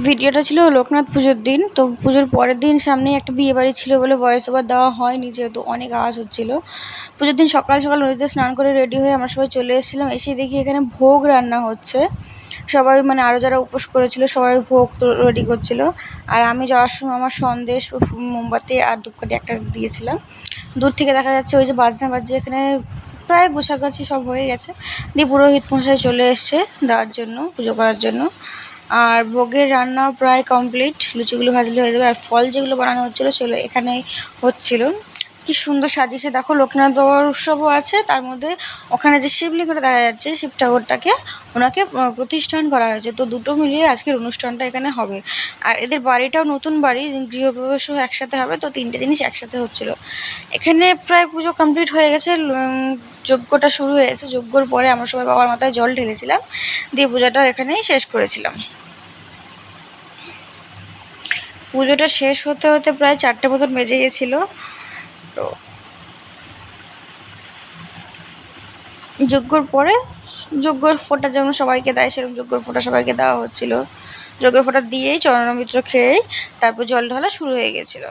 ভিডিওটা ছিল লোকনাথ পুজোর দিন। তো পুজোর পরের দিন সামনেই একটা বিয়ে বাড়ি ছিল বলে ভয়েস ওভার দেওয়া হয়নি, যেহেতু অনেক আওয়াজ হচ্ছিল। পুজোর দিন সকাল সকাল নদীতে স্নান করে রেডি হয়ে আমরা সবাই চলে এসেছিলাম। এসে দেখি এখানে ভোগ রান্না হচ্ছে। সবাই মানে আরও যারা উপোস করেছিল সবাই ভোগ রেডি করছিল। আর আমি যাওয়ার সময় আমার সন্দেশ, মোমবাতি আর ধূপকাঠি একটা দিয়েছিলাম। দূর থেকে দেখা যাচ্ছে ওই যে বাজনা বাজছে, এখানে প্রায় গোছাগাছি সব হয়ে গেছে। দিয়ে পুরোহিত মশাই চলে এসছে দেওয়ার জন্য, পুজো করার জন্য। আর ভোগের রান্নাও প্রায় কমপ্লিট, লুচিগুলো ভাজলে হয়ে যাবে। আর ফল যেগুলো বানানো হচ্ছিলো সেগুলো এখানেই হচ্ছিল। কি সুন্দর সাজিয়েছে দেখো, লোকনাথ বাবার উৎসবও আছে তার মধ্যে। ওখানে যে শিবলিঙ্গটা দেখা যাচ্ছে, শিব ঠাকুরটাকে ওনাকে প্রতিষ্ঠান করা হয়েছে। তো দুটো মিলিয়ে আজকের অনুষ্ঠানটা এখানে হবে। আর এদের বাড়িটাও নতুন বাড়ি, গৃহপ্রবেশও একসাথে হবে। তো তিনটে জিনিস একসাথে হচ্ছিল। এখানে প্রায় পুজো কমপ্লিট হয়ে গেছে, যজ্ঞটা শুরু হয়েছে। যজ্ঞর পরে আমরা সবাই বাবার মাথায় জল ঢেলেছিলাম, দিয়ে পূজাটা এখানেই শেষ করেছিলাম। পুজোটা শেষ হতে হতে প্রায় 4টে মতন বেজে গেছিলো। তো যজ্ঞর পরে যজ্ঞর ফোঁটা যেমন সবাইকে দেয়, সেরকম যজ্ঞর ফোঁটা সবাইকে দেওয়া হচ্ছিলো। যজ্ঞর ফোঁটা দিয়েই চরণামৃত খেয়েই তারপর জল ঢালা শুরু হয়ে গেছিলো।